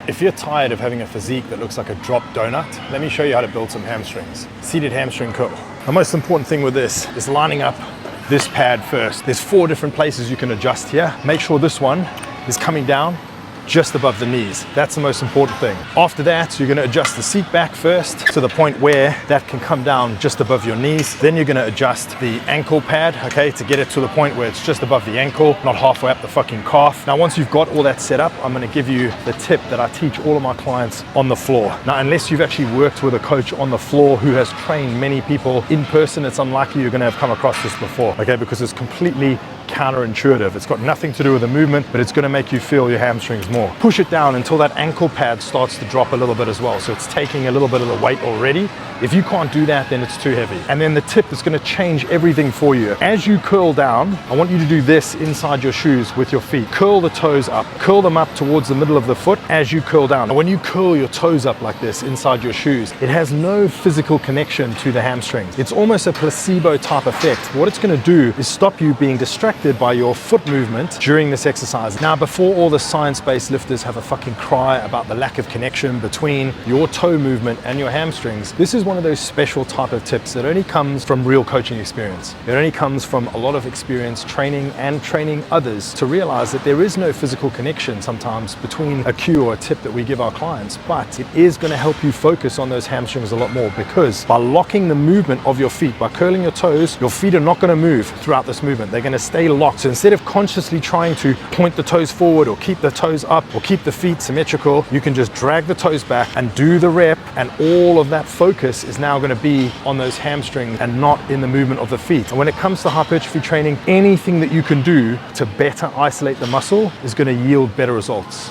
If you're tired of having a physique that looks like a dropped donut, let me show you how to build some hamstrings. Seated hamstring curl. The most important thing with this is lining up this pad first. There's 4 different places you can adjust here. Make sure this one is coming down just above the knees. That's the most important thing. After that, you're going to adjust the seat back first to the point where that can come down just above your knees. Then you're going to adjust the ankle pad, okay, to get it to the point where it's just above the ankle, not halfway up the fucking calf. Now, once you've got all that set up, I'm going to give you the tip that I teach all of my clients on the floor. Now, unless you've actually worked with a coach on the floor who has trained many people in person, it's unlikely you're going to have come across this before, okay, because it's completely counterintuitive. It's got nothing to do with the movement, but it's going to make you feel your hamstrings more. Push it down until that ankle pad starts to drop a little bit as well. So it's taking a little bit of the weight already. If you can't do that, then it's too heavy. And then the tip is going to change everything for you. As you curl down, I want you to do this inside your shoes with your feet. Curl the toes up. Curl them up towards the middle of the foot as you curl down. And when you curl your toes up like this inside your shoes, it has no physical connection to the hamstrings. It's almost a placebo type effect. What it's going to do is stop you being distracted by your foot movement during this exercise. Now, before all the science-based lifters have a fucking cry about the lack of connection between your toe movement and your hamstrings, this is one of those special type of tips that only comes from real coaching experience. It only comes from a lot of experience training and training others to realize that there is no physical connection sometimes between a cue or a tip that we give our clients, but it is going to help you focus on those hamstrings a lot more, because by locking the movement of your feet, by curling your toes, your feet are not going to move throughout this movement. They're going to stay locked. So instead of consciously trying to point the toes forward or keep the toes up or keep the feet symmetrical, you can just drag the toes back and do the rep, and all of that focus is now going to be on those hamstrings and not in the movement of the feet. And when it comes to hypertrophy training, anything that you can do to better isolate the muscle is going to yield better results.